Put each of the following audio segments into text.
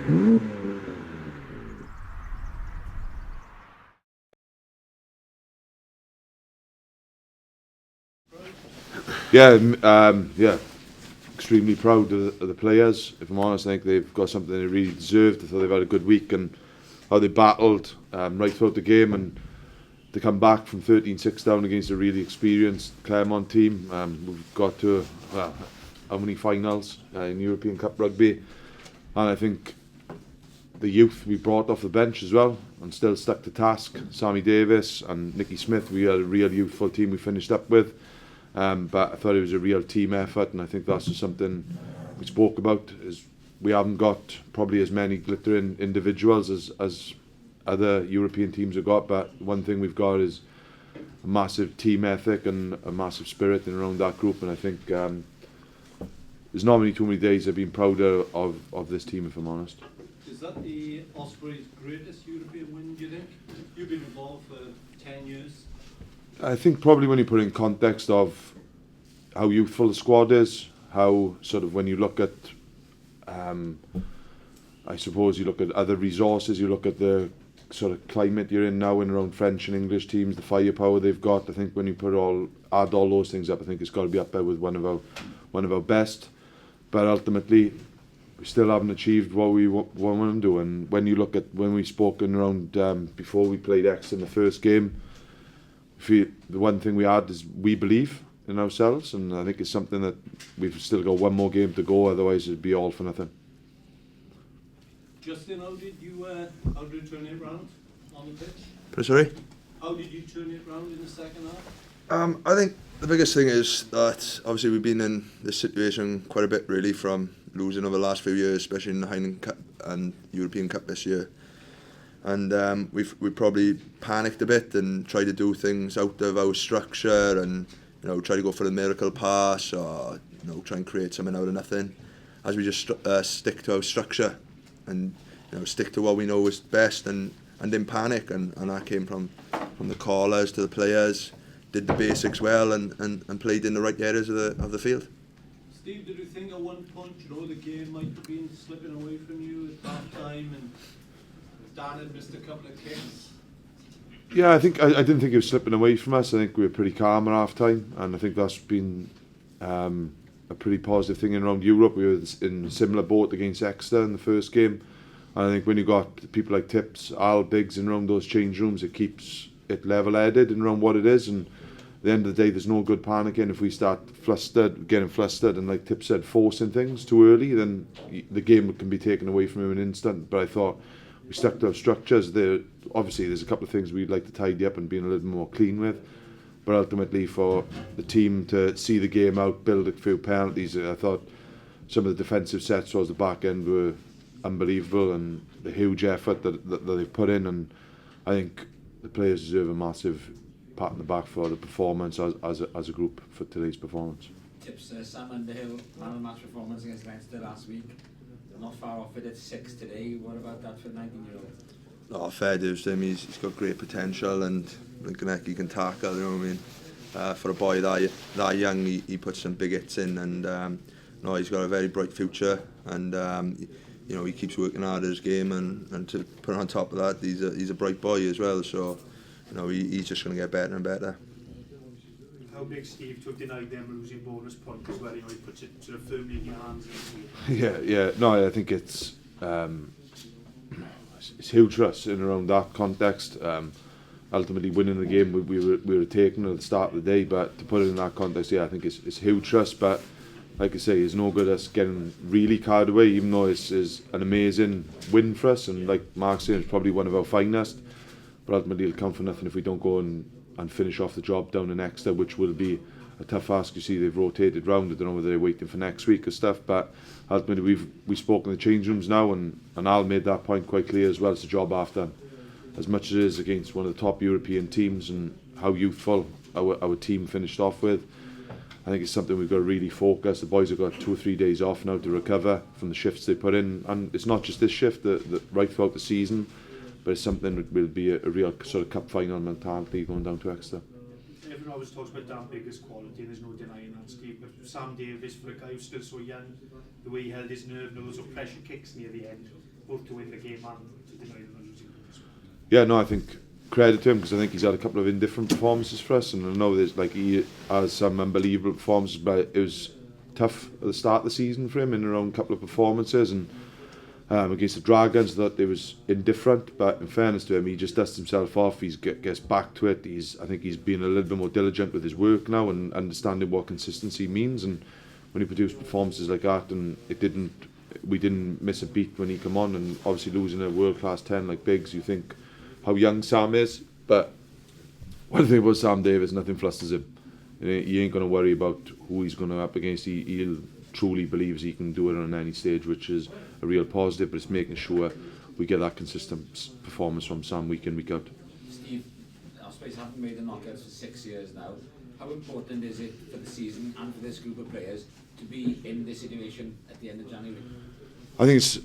Yeah, extremely proud of the players. If I'm honest, I think they've got something they really deserved. I thought they've had a good week and how they battled right throughout the game, and to come back from 13-6 down against a really experienced Clermont team. We've got to how many finals in European Cup rugby, and I think the youth we brought off the bench as well and still stuck to task. Sammy Davis and Nicky Smith, we had a real youthful team we finished up with. But I thought it was a real team effort, and I think that's just something we spoke about. Is we haven't got probably as many glittering individuals as other European teams have got, but one thing we've got is a massive team ethic and a massive spirit in around that group, and I think there's not too many days I've been prouder of this team, if I'm honest. Is that the Ospreys' greatest European win, do you think? You've been involved for 10 years. I think probably when you put it in context of how youthful the squad is, how sort of when you look at, I suppose you look at other resources, you look at the sort of climate you're in now and around French and English teams, the firepower they've got. I think when you add all those things up, I think it's got to be up there with one of our best. But ultimately, we still haven't achieved what we want to do. And when you look at when we spoke around before we played X in the first game, the one thing we had is we believe in ourselves, and I think it's something that we've still got one more game to go, otherwise it'd be all for nothing. Justin, how did you turn it round on the pitch? Sorry? How did you turn it round in the second half? I think the biggest thing is that obviously we've been in this situation quite a bit really, from losing over the last few years, especially in the Heineken Cup and European Cup this year. And we probably panicked a bit and tried to do things out of our structure, and try to go for a miracle pass, or try and create something out of nothing. As we just stick to our structure and stick to what we know is best, and didn't panic, and that came from the callers to the players. Did the basics well and played in the right areas of the field. Steve, did you think at one point the game might have been slipping away from you at half time, and Dan had missed a couple of kicks? Yeah, I didn't think it was slipping away from us. I think we were pretty calm at half time, and I think that's been a pretty positive thing in around Europe. We were in a similar boat against Exeter in the first game, and I think when you got people like Tips, Al, Biggs in around those change rooms, it keeps it level-headed and around what it is. And at the end of the day, there's no good panicking. If we start getting flustered, and like Tip said, forcing things too early, then the game can be taken away from him in an instant. But I thought we stuck to our structures. Obviously, there's a couple of things we'd like to tidy up and be a little more clean with. But ultimately, for the team to see the game out, build a few penalties, I thought some of the defensive sets towards the back end were unbelievable, and the huge effort that they've put in. And I think the players deserve a massive pat on the back for the performance as a group for today's performance. Tips Sam Underhill, man of the match performance against Leinster last week. Not far off it at 6 today. What about that for the 19-year-old? No, fair dues to him. He's got great potential, and he can tackle. You know what I mean? For a boy that young, he puts some big hits in, and he's got a very bright future. And he keeps working hard at his game, and to put on top of that, he's a bright boy as well. So he's just going to get better and better. How big, Steve, to have denied them losing bonus points as well? He puts it sort of firmly in your hands. Yeah. No, I think it's huge for us in around that context. Ultimately, winning the game we were taking at the start of the day, but to put it in that context, I think it's huge for us. But like I say, it's no good us getting really carried away, even though it's an amazing win for us, and like Mark said, it's probably one of our finest. But ultimately, it'll count for nothing if we don't go and finish off the job down in Exeter, which will be a tough ask. You see, they've rotated round. I don't know whether they're waiting for next week or stuff, but ultimately we've spoken in the change rooms now, and Al made that point quite clear as well. It's a job after, as much as it is against one of the top European teams, and how youthful our team finished off with. I think it's something we've got to really focus. The boys have got 2 or 3 days off now to recover from the shifts they put in, and it's not just this shift, the right throughout the season, but it's something that will be a real sort of cup final mentality going down to Exeter. Everyone always talks about Dan Bigger's quality, and there's no denying that, Steve. But Sam Davis, for a guy who's still so young, the way he held his nerve, those pressure kicks near the end, both to win the game and to deny them a losing bonus. Yeah, no, I think credit to him because I think he's had a couple of indifferent performances for us, and I know there's like he has some unbelievable performances, but it was tough at the start of the season for him in around a couple of performances, and against the Dragons, I thought it was indifferent. But in fairness to him, he just dusts himself off. He gets back to it. I think he's been a little bit more diligent with his work now and understanding what consistency means. And when he produced performances like that, and we didn't miss a beat when he came on. And obviously losing a world-class 10 like Biggs, you think how young Sam is. But one thing about Sam Davis, nothing flusters him. He ain't going to worry about who he's going to up against. He'll truly believes he can do it on any stage, which is a real positive, but it's making sure we get that consistent performance from Sam week in, week out. Steve, Ospreys haven't made the knockouts for 6 years now. How important is it for the season and for this group of players to be in this situation at the end of January? I think it's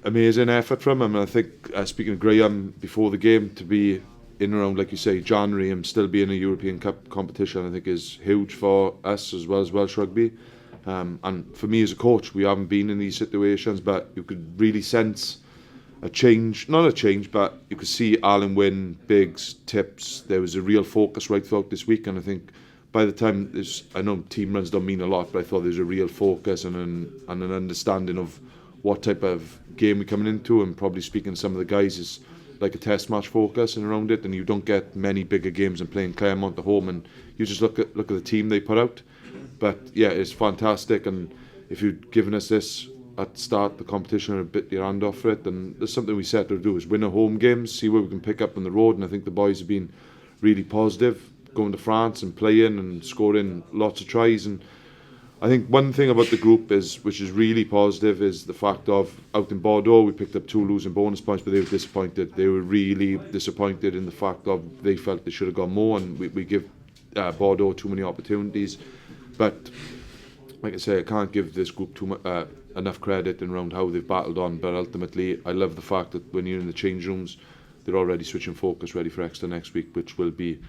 amazing effort from him, and I think speaking of Graham before the game, to be in around, like you say, January and still be in a European Cup competition, I think is huge for us as well as Welsh rugby. And for me as a coach, we haven't been in these situations, but you could really sense a change, not a change, but you could see Alan Wynne, Biggs, Tips. There was a real focus right throughout this week, and I think by the time I know team runs don't mean a lot, but I thought there was a real focus and an understanding of what type of game we're coming into, and probably speaking to some of the guys is like a test match focus and around it, and you don't get many bigger games and playing Clermont at home, and you just look at the team they put out. But yeah, it's fantastic, and if you'd given us this at the start of the competition and bit your hand off for it, then there's something we set to do is win a home games, see what we can pick up on the road, and I think the boys have been really positive, going to France and playing and scoring lots of tries. And I think one thing about the group which is really positive, is the fact of out in Bordeaux we picked up 2 losing bonus points, but they were disappointed. They were really disappointed in the fact of they felt they should have got more, and we give Bordeaux too many opportunities. But like I say, I can't give this group enough credit in around how they've battled on. But ultimately, I love the fact that when you're in the change rooms, they're already switching focus, ready for Exeter next week, which will be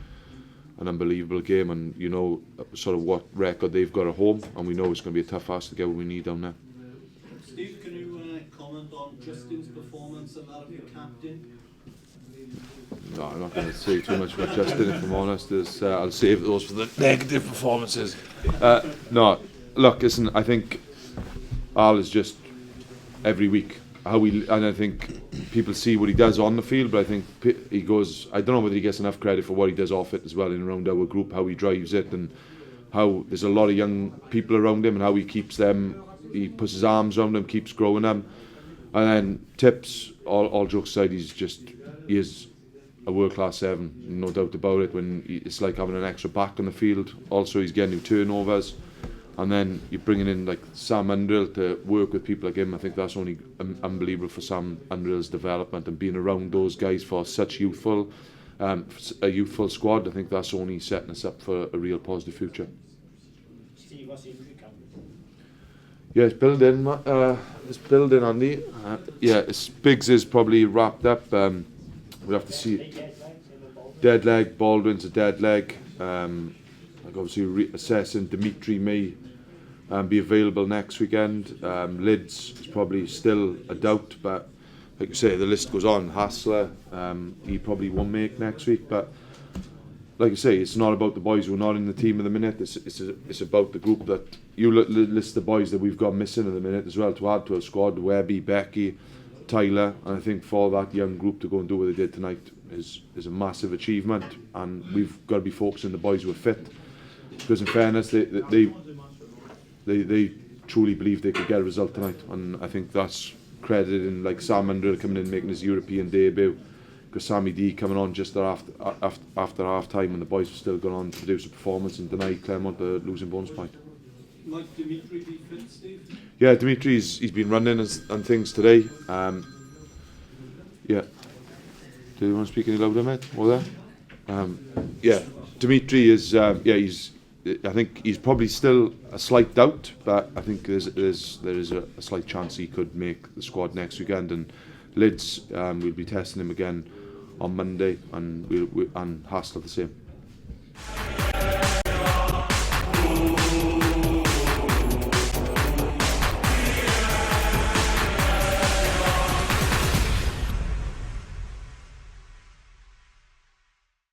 an unbelievable game. And you know sort of what record they've got at home, and we know it's going to be a tough ask to get what we need down there. Steve, can you comment on Justin's performance and that of your captain? No, I'm not going to say too much about Justin, if I'm honest. I'll save those for the negative performances. No, look, listen, I think Al is just every week and I think people see what he does on the field, but I think he goes, I don't know whether he gets enough credit for what he does off it as well, in around our group, how he drives it, and how there's a lot of young people around him, and how he keeps them, he puts his arms around them, keeps growing them. And then Tips, all jokes aside, he is a world-class 7, no doubt about it. It's like having an extra back on the field. Also, he's getting new turnovers, and then you're bringing in like Sam Underhill to work with people like him. I think that's only unbelievable for Sam Underhill's development, and being around those guys for such a youthful squad. I think that's only setting us up for a real positive future. Steve, what's the injury count? Yeah, it's building. It's building, Andy. Biggs is probably wrapped up. We'll have to see. Dead leg. Baldwin's a dead leg. Like obviously assessing. Dimitri may be available next weekend. Lids is probably still a doubt, but like you say, the list goes on. Hassler, he probably won't make next week. But like I say, it's not about the boys who are not in the team at the minute. It's about the group that you list the boys that we've got missing at the minute as well, to add to our squad. Webby, Becky, Tyler, and I think for that young group to go and do what they did tonight is a massive achievement, and we've got to be focusing on the boys who are fit, because in fairness they truly believe they could get a result tonight, and I think that's credited in like Sam Underhill coming in making his European debut, because Sammy D coming on just after half time, and the boys have still gone on to produce a performance and deny Clermont the losing bonus point. Might Dimitri be fit, Steve? Yeah, Dimitri's he's been running and things today. Yeah. Do you want to speak any louder, mate? Or there? Dimitri is. I think he's probably still a slight doubt, but I think there is a slight chance he could make the squad next weekend. And Lids, we'll be testing him again on Monday, and and Hassler the same.